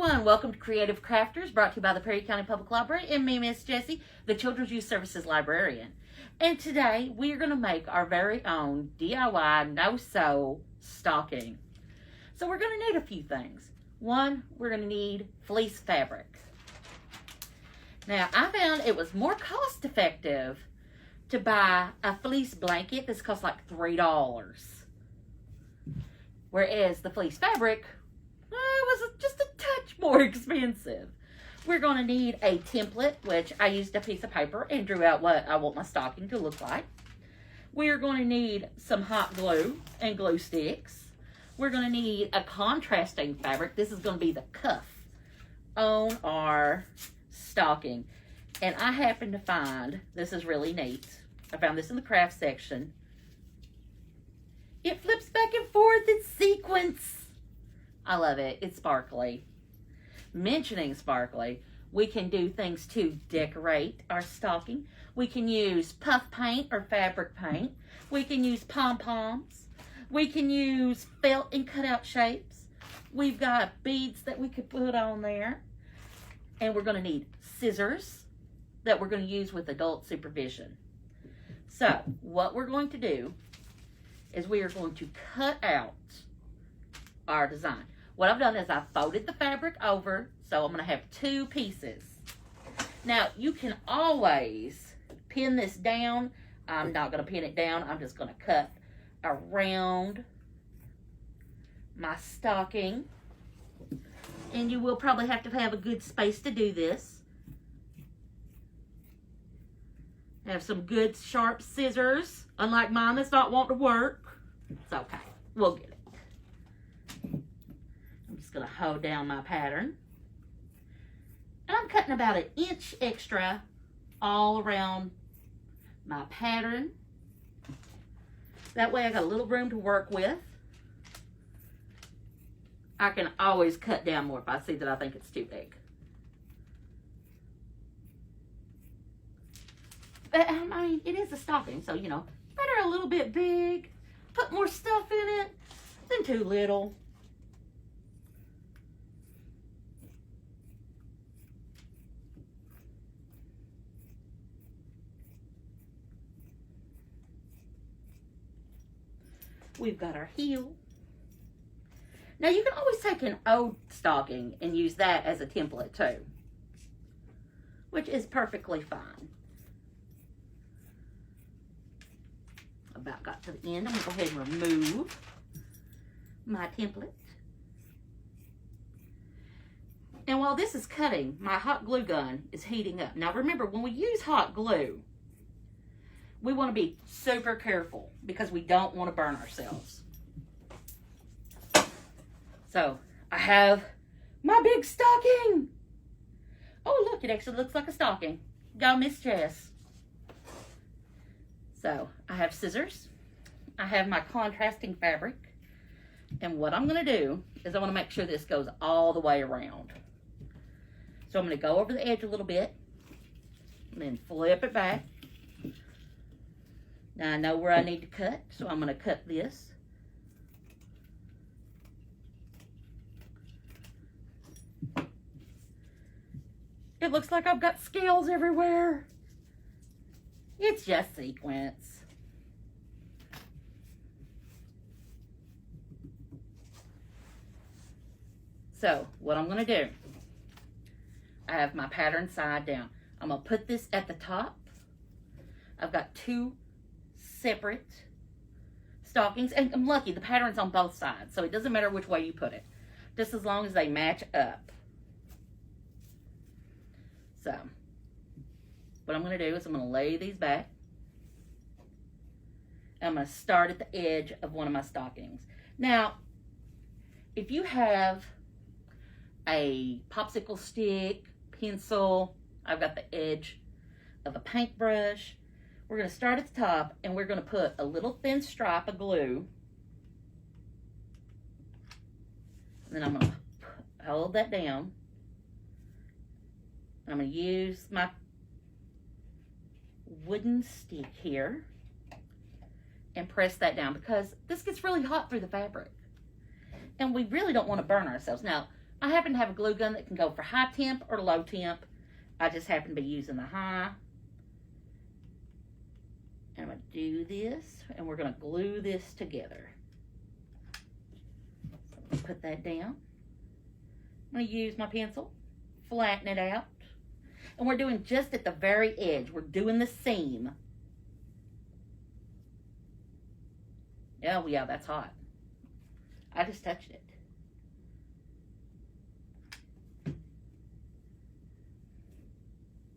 everyone, welcome to Creative Crafters, brought to you by the Perry County Public Library and me, Miss Jessie, the Children's Youth Services Librarian. And today we are going to make our very own DIY no-sew stocking. So we're going to need a few things. One, we're going to need fleece fabric. Now I found it was more cost effective to buy a fleece blanket. This costs like $3. Whereas the fleece fabric was just a touch more expensive. We're going to need a template, which I used a piece of paper and drew out what I want my stocking to look like. We're going to need some hot glue and glue sticks. We're going to need a contrasting fabric. This is going to be the cuff on our stocking. And I happened to find, this is really neat, I found this in the craft section. It flips back and forth in sequins. I love it. It's sparkly. Mentioning sparkly, we can do things to decorate our stocking. We can use puff paint or fabric paint. We can use pom-poms. We can use felt and cutout shapes. We've got beads that we could put on there. And we're going to need scissors that we're going to use with adult supervision. So, what we're going to do is we are going to cut out our design. What I've done is I folded the fabric over, so I'm going to have two pieces. Now, you can always pin this down. I'm not going to pin it down. I'm just going to cut around my stocking. And you will probably have to have a good space to do this. Have some good sharp scissors. Unlike mine that's not wanting to work. It's okay. We'll get it. I'm just going to hold down my pattern. And I'm cutting about 1 inch extra all around my pattern. That way I got a little room to work with. I can always cut down more if I see that I think it's too big. But, I mean, it is a stocking, so, you know, better a little bit big. Put more stuff in it than too little. We've got our heel. Now you can always take an old stocking and use that as a template too, which is perfectly fine. About got to the end. I'm gonna go ahead and remove my template. And while this is cutting, my hot glue gun is heating up. Now remember, when we use hot glue, we want to be super careful because we don't want to burn ourselves. So, I have my big stocking. Oh, look, it actually looks like a stocking. Go, Miss Jess. So, I have scissors. I have my contrasting fabric. And what I'm going to do is I want to make sure this goes all the way around. So, I'm going to go over the edge a little bit and then flip it back. Now I know where I need to cut, so I'm going to cut this. It looks like I've got scales everywhere. It's just sequins. So, what I'm going to do, I have my pattern side down. I'm going to put this at the top. I've got two separate stockings, and I'm lucky the pattern's on both sides, so it doesn't matter which way you put it, just as long as they match up. So what I'm going to do is I'm going to lay these back, and I'm going to start at the edge of one of my stockings. Now if you have a popsicle stick, pencil, I've got the edge of a paintbrush. We're going to start at the top, and we're going to put a little thin stripe of glue. And then I'm going to hold that down. I'm going to use my wooden stick here and press that down because this gets really hot through the fabric. And we really don't want to burn ourselves. Now, I happen to have a glue gun that can go for high temp or low temp. I just happen to be using the high. And I'm going to do this, and we're going to glue this together. So put that down. I'm going to use my pencil, flatten it out. And we're doing just at the very edge. We're doing the seam. Oh, yeah, that's hot. I just touched it.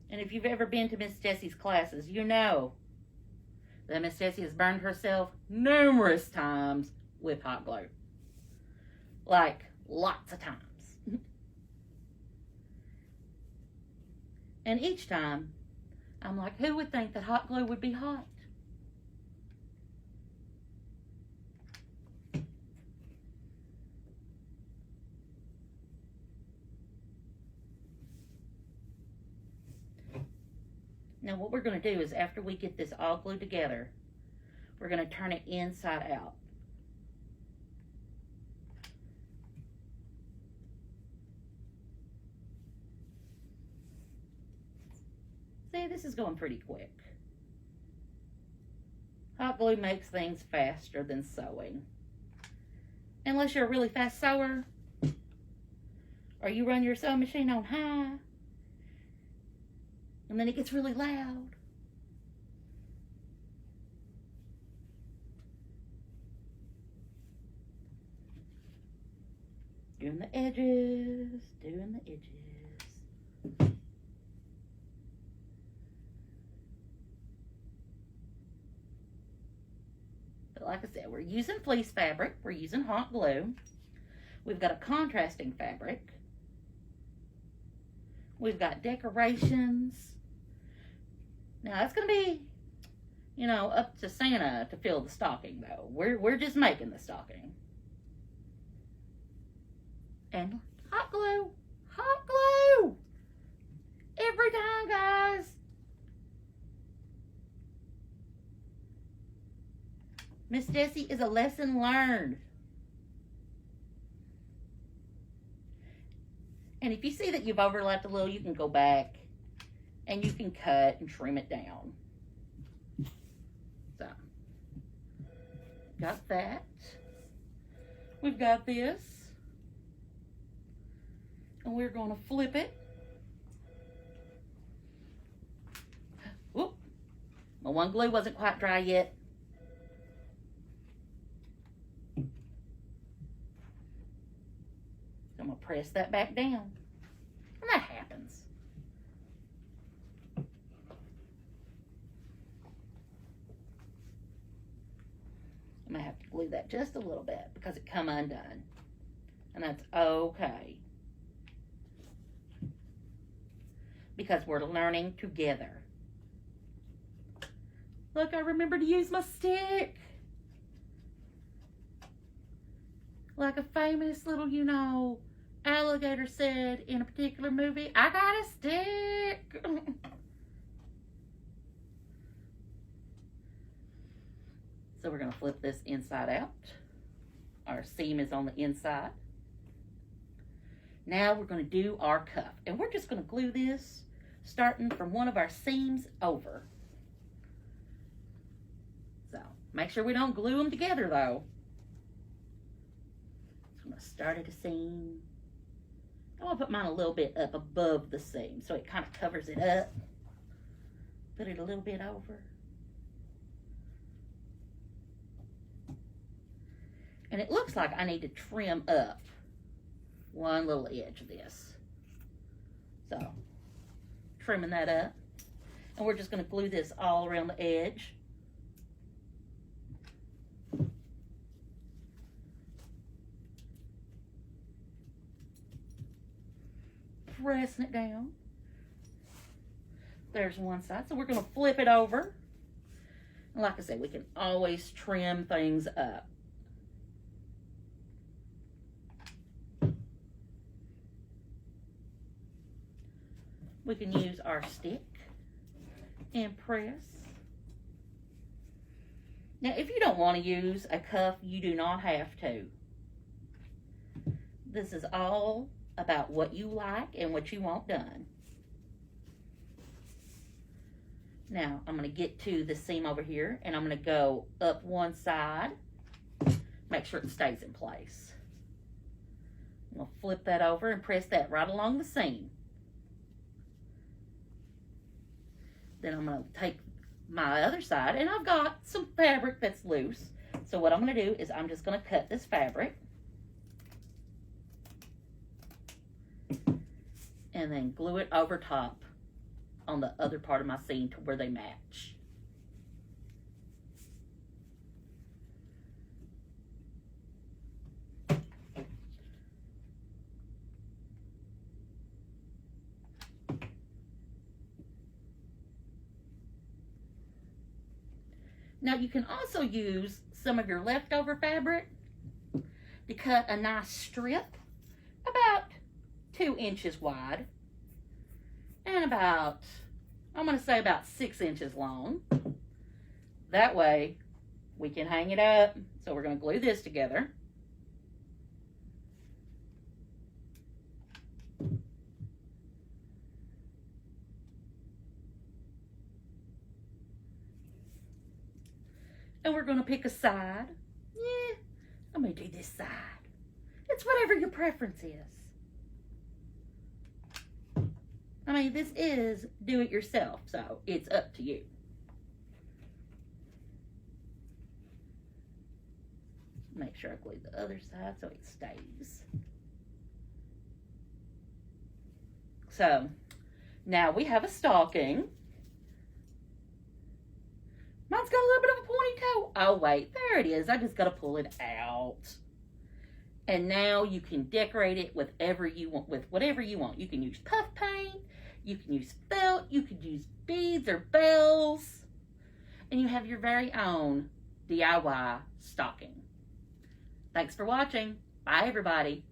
And if you've ever been to Miss Jessie's classes, you know that Miss Jessie has burned herself numerous times with hot glue. Like, lots of times. And each time, I'm like, who would think that hot glue would be hot? Now what we're going to do is after we get this all glued together, we're going to turn it inside out. See, this is going pretty quick. Hot glue makes things faster than sewing. Unless you're a really fast sewer, or you run your sewing machine on high, and then it gets really loud. Doing the edges, doing the edges. But like I said, we're using fleece fabric, we're using hot glue. We've got a contrasting fabric. We've got decorations. Now that's going to be, you know, up to Santa to fill the stocking though. We're just making the stocking. And hot glue. Hot glue. Every time, guys. Miss Jessie is a lesson learned. And if you see that you've overlapped a little, you can go back and you can cut and trim it down. So, got that. We've got this. And we're going to flip it. Whoop. My one glue wasn't quite dry yet. I'm going to press that back down. And that happens. I'm going to have to glue that just a little bit because it come undone. And that's okay. Because we're learning together. Look, I remember to use my stick. Like a famous little, you know, alligator said in a particular movie, I got a stick. So we're going to flip this inside out. Our seam is on the inside. Now we're going to do our cuff. And we're just going to glue this starting from one of our seams over. So make sure we don't glue them together though. So I'm going to start at a seam. I want to put mine a little bit up above the seam so it kind of covers it up. Put it a little bit over. And it looks like I need to trim up one little edge of this. So, trimming that up. And we're just going to glue this all around the edge. Pressing it down. There's one side. So we're going to flip it over. And like I said, we can always trim things up. We can use our stick and press. Now, if you don't want to use a cuff, you do not have to. This is all about what you like and what you want done. Now, I'm going to get to the seam over here, and I'm going to go up one side. Make sure it stays in place. I'm going to flip that over and press that right along the seam. Then I'm going to take my other side, and I've got some fabric that's loose. So what I'm going to do is I'm just going to cut this fabric. And then glue it over top on the other part of my seam to where they match. Now you can also use some of your leftover fabric to cut a nice strip about 2 inches wide and about, I'm going to say about 6 inches long. That way we can hang it up. So we're going to glue this together. And we're going to pick a side. Yeah, I'm going to do this side. It's whatever your preference is. I mean, this is do it yourself, so it's up to you. Make sure I glue the other side so it stays. So, now we have a stocking. Mine's got a little bit of a pointy toe. Oh, wait, there it is. I just got to pull it out. And now you can decorate it with whatever you want. You can use puff paint, you can use felt, you could use beads or bells, and you have your very own DIY stocking. Thanks for watching. Bye, everybody.